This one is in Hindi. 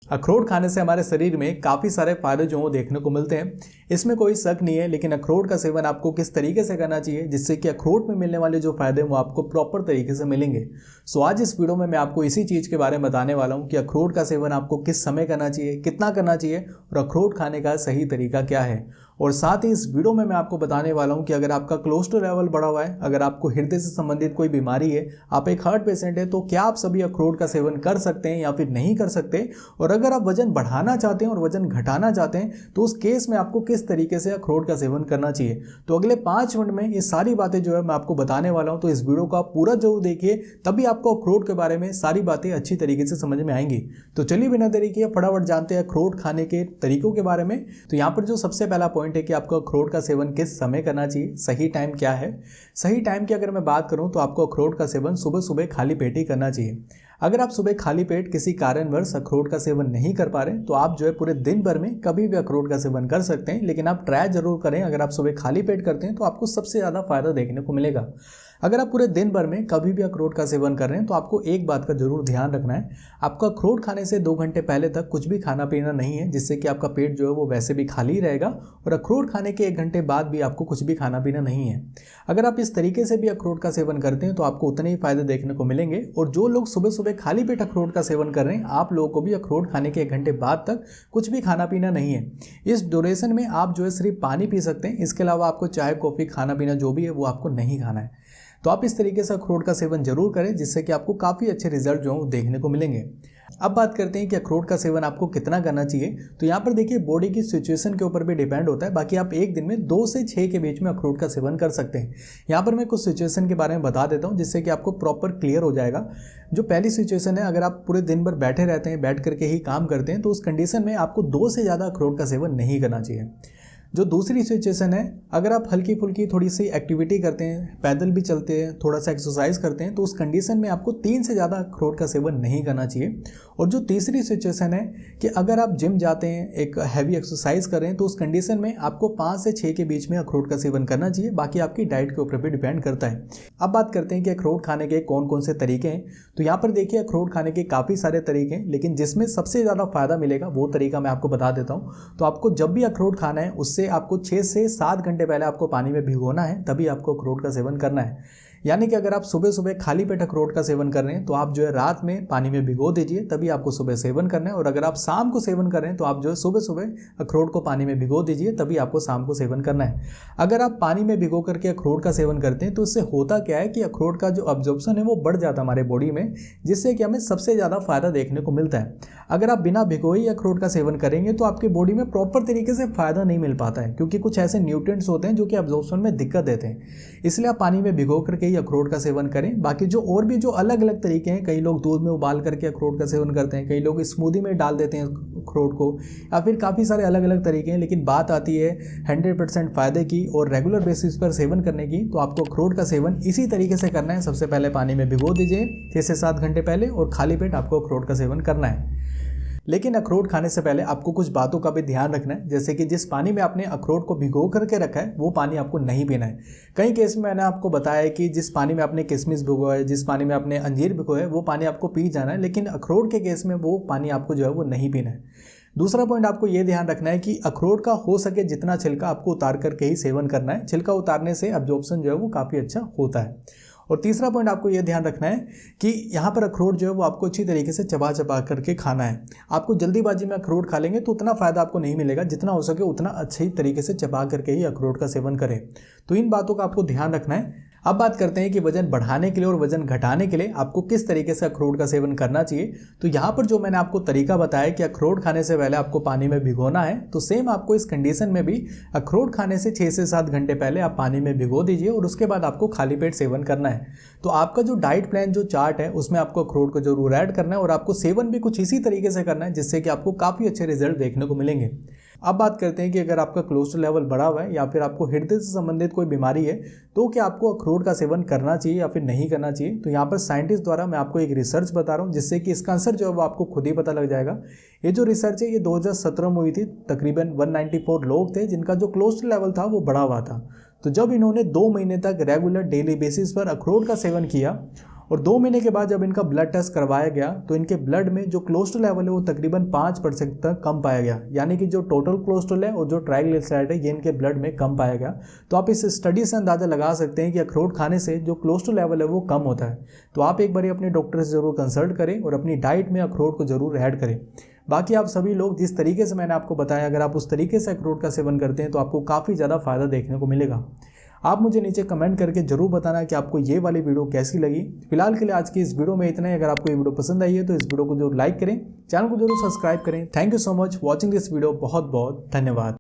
अखरोट खाने से हमारे शरीर में काफ़ी सारे फायदे जो वो देखने को मिलते हैं, इसमें कोई शक नहीं है। लेकिन अखरोट का सेवन आपको किस तरीके से करना चाहिए जिससे कि अखरोट में मिलने वाले जो फायदे हैं वो आपको प्रॉपर तरीके से मिलेंगे। सो आज इस वीडियो में मैं आपको इसी चीज़ के बारे में बताने वाला हूँ कि अखरोट का सेवन आपको किस समय करना चाहिए, कितना करना चाहिए और अखरोट खाने का सही तरीका क्या है। और साथ ही इस वीडियो में मैं आपको बताने वाला हूं कि अगर आपका कोलेस्ट्रॉल लेवल बढ़ा हुआ है, अगर आपको हृदय से संबंधित कोई बीमारी है, आप एक हार्ट पेशेंट है, तो क्या आप सभी अखरोट का सेवन कर सकते हैं या फिर नहीं कर सकते। और अगर आप वजन बढ़ाना चाहते हैं और वजन घटाना चाहते हैं तो उस केस में आपको किस तरीके से अखरोट का सेवन करना चाहिए। तो अगले 5 मिनट में ये सारी बातें जो है मैं आपको बताने वाला हूँ। तो इस वीडियो को आप पूरा जरूर देखिए, तभी आपको अखरोट के बारे में सारी बातें अच्छी तरीके से समझ में आएंगी। तो चलिए बिना देरी किए फटाफट जानते हैं अखरोट खाने के तरीकों के बारे में। तो यहाँ पर जो सबसे पहला पॉइंट है कि आपको अखरोट का सेवन किस समय करना चाहिए, सही टाइम क्या है। सही टाइम की अगर मैं बात करूं तो आपको अखरोट का सेवन सुबह सुबह खाली पेट ही करना चाहिए। अगर आप सुबह खाली पेट किसी कारणवश अखरोट का सेवन नहीं कर पा रहे तो आप जो है पूरे दिन भर में कभी भी अखरोट का सेवन कर सकते हैं, लेकिन आप ट्राई जरूर करें। अगर आप सुबह खाली पेट करते हैं तो आपको सबसे ज़्यादा फायदा देखने को मिलेगा। अगर आप पूरे दिन भर में कभी भी अखरोट का सेवन कर रहे हैं तो आपको एक बात का जरूर ध्यान रखना है, आपका अखरोट खाने से 2 घंटे पहले तक कुछ भी खाना पीना नहीं है, जिससे कि आपका पेट जो है वो वैसे भी खाली रहेगा। और अखरोट खाने के 1 घंटे बाद भी आपको कुछ भी खाना पीना नहीं है। अगर आप इस तरीके से भी अखरोट का सेवन करते हैं तो आपको उतने ही फायदे देखने को मिलेंगे। और जो लोग सुबह सुबह खाली पेट अखरोट का सेवन कर रहे हैं, आप लोगों को भी अखरोट खाने के 1 घंटे बाद तक कुछ भी खाना पीना नहीं है। इस ड्यूरेशन में आप जो है सिर्फ पानी पी सकते हैं, इसके अलावा आपको चाय कॉफ़ी खाना पीना जो भी है वो आपको नहीं खाना है। तो आप इस तरीके से अखरोट का सेवन जरूर करें, जिससे कि आपको काफ़ी अच्छे रिजल्ट जो है देखने को मिलेंगे। अब बात करते हैं कि अखरोट का सेवन आपको कितना करना चाहिए। तो यहाँ पर देखिए बॉडी की सिचुएशन के ऊपर भी डिपेंड होता है। बाकी आप एक दिन में 2 से 6 के बीच में अखरोट का सेवन कर सकते हैं। यहाँ पर मैं कुछ सिचुएशन के बारे में बता देता हूँ, जिससे कि आपको प्रॉपर क्लियर हो जाएगा। जो पहली सिचुएशन है, अगर आप पूरे दिन भर बैठे रहते हैं, बैठ करके ही काम करते हैं, तो उस कंडीशन में आपको 2 से ज़्यादा अखरोट का सेवन नहीं करना चाहिए। जो दूसरी सिचुएशन है, अगर आप हल्की फुल्की थोड़ी सी एक्टिविटी करते हैं, पैदल भी चलते हैं, थोड़ा सा एक्सरसाइज करते हैं, तो उस कंडीशन में आपको 3 से ज़्यादा अखरोट का सेवन नहीं करना चाहिए। और जो तीसरी सिचुएशन है कि अगर आप जिम जाते हैं, एक हैवी एक्सरसाइज कर रहे हैं, तो उस कंडीशन में आपको 5 से 6 के बीच में अखरोट का सेवन करना चाहिए। बाकी आपकी डाइट के ऊपर भी डिपेंड करता है। अब बात करते हैं कि अखरोट खाने के कौन कौन से तरीके हैं। तो यहाँ पर देखिए अखरोट खाने के काफ़ी सारे तरीके हैं, लेकिन जिसमें सबसे ज़्यादा फायदा मिलेगा वो तरीका मैं आपको बता देता हूँ। तो आपको जब भी अखरोट खाना है, उससे आपको 6 से 7 घंटे पहले आपको पानी में भिगोना है, तभी आपको अखरोट का सेवन करना है। यानी कि अगर आप सुबह सुबह खाली पेट अखरोट का सेवन कर रहे हैं तो आप जो है रात में पानी में भिगो दीजिए, तभी आपको सुबह सेवन करना है। और अगर आप शाम को सेवन कर रहे हैं तो आप जो है सुबह सुबह अखरोट को पानी में भिगो दीजिए, तभी आपको शाम को सेवन करना है। अगर आप पानी में भिगो करके अखरोट का सेवन करते हैं तो इससे होता क्या है कि अखरोट का जो अब्जॉर्प्शन है वो बढ़ जाता है हमारे बॉडी में, जिससे कि हमें सबसे ज़्यादा फायदा देखने को मिलता है। अगर आप बिना भिगोए ही अखरोट का सेवन करेंगे तो आपकी बॉडी में प्रॉपर तरीके से फायदा नहीं मिल पाता है, क्योंकि कुछ ऐसे न्यूट्रिएंट्स होते हैं जो कि अब्जॉर्प्शन में दिक्कत देते हैं। इसलिए आप पानी में भिगो करके ही अखरोट का सेवन करें। बाकी जो और भी जो अलग अलग तरीके हैं, कई लोग दूध में उबाल करके अखरोट का सेवन करते हैं, कई लोग स्मूदी में डाल देते हैं अखरोट को, या फिर काफ़ी सारे अलग अलग तरीके हैं। लेकिन बात आती है 100% फ़ायदे की और रेगुलर बेसिस पर सेवन करने की, तो आपको अखरोट का सेवन इसी तरीके से करना है। सबसे पहले पानी में भिगो दीजिए 6 से 7 घंटे पहले, और खाली पेट आपको अखरोट का सेवन करना है। लेकिन अखरोट खाने से पहले आपको कुछ बातों का भी ध्यान रखना है, जैसे कि जिस पानी में आपने अखरोट को भिगो करके रखा है वो पानी आपको नहीं पीना है। कई केस में मैंने आपको बताया है कि जिस पानी में आपने किशमिश भिगोया है, जिस पानी में आपने अंजीर भिगोया है, वो पानी आपको पी जाना है, लेकिन अखरोट के केस में वो पानी आपको जो है वो नहीं पीना है। दूसरा पॉइंट आपको ये ध्यान रखना है कि अखरोट का हो सके जितना छिलका आपको उतार करके ही सेवन करना है। छिलका उतारने से अब्जॉर्प्शन जो है वो काफ़ी अच्छा होता है। और तीसरा पॉइंट आपको यह ध्यान रखना है कि यहाँ पर अखरोट जो है वो आपको अच्छी तरीके से चबा चबा करके खाना है। आपको जल्दीबाजी में अखरोट खा लेंगे तो उतना फ़ायदा आपको नहीं मिलेगा, जितना हो सके उतना अच्छी तरीके से चबा करके ही अखरोट का सेवन करें। तो इन बातों का आपको ध्यान रखना है। अब बात करते हैं कि वजन बढ़ाने के लिए और वजन घटाने के लिए आपको किस तरीके से अखरोट का सेवन करना चाहिए। तो यहाँ पर जो मैंने आपको तरीका बताया कि अखरोट खाने से पहले आपको पानी में भिगोना है, तो सेम आपको इस कंडीशन में भी अखरोट खाने से 6 से 7 घंटे पहले आप पानी में भिगो दीजिए और उसके बाद आपको खाली पेट सेवन करना है। तो आपका जो डाइट प्लान जो चार्ट है उसमें आपको अखरोट को जरूर ऐड करना है और आपको सेवन भी कुछ इसी तरीके से करना है, जिससे कि आपको काफ़ी अच्छे रिजल्ट देखने को मिलेंगे। अब बात करते हैं कि अगर आपका कोलेस्ट्रॉल लेवल बढ़ा हुआ है या फिर आपको हृदय से संबंधित कोई बीमारी है, तो क्या आपको अखरोट का सेवन करना चाहिए या फिर नहीं करना चाहिए। तो यहाँ पर साइंटिस्ट द्वारा मैं आपको एक रिसर्च बता रहा हूँ, जिससे कि इसका आंसर जो है वो आपको खुद ही पता लग जाएगा। ये जो रिसर्च है ये 2017 में हुई थी। तकरीबन 194 लोग थे जिनका जो कोलेस्ट्रॉल लेवल था वो बढ़ा हुआ था। तो जब इन्होंने 2 महीने तक रेगुलर डेली बेसिस पर अखरोट का सेवन किया और 2 महीने के बाद जब इनका ब्लड टेस्ट करवाया गया तो इनके ब्लड में जो कोलेस्ट्रॉल लेवल है वो तकरीबन 5% तक कम पाया गया, यानी कि जो टोटल कोलेस्ट्रॉल है और जो ट्राइग्लिसराइड है ये इनके ब्लड में कम पाया गया। तो आप इस स्टडी से अंदाज़ा लगा सकते हैं कि अखरोट खाने से जो कोलेस्ट्रॉल लेवल है वो कम होता है। तो आप एक बार अपने डॉक्टर से ज़रूर कंसल्ट करें और अपनी डाइट में अखरोट को ज़रूर ऐड करें। बाकी आप सभी लोग जिस तरीके से मैंने आपको बताया, अगर आप उस तरीके से अखरोट का सेवन करते हैं तो आपको काफ़ी ज़्यादा फ़ायदा देखने को मिलेगा। आप मुझे नीचे कमेंट करके जरूर बताना कि आपको ये वाली वीडियो कैसी लगी। फिलहाल के लिए आज की इस वीडियो में इतना ही। अगर आपको ये वीडियो पसंद आई है तो इस वीडियो को जरूर लाइक करें, चैनल को जरूर सब्सक्राइब करें। Thank you so much watching this video. बहुत बहुत धन्यवाद।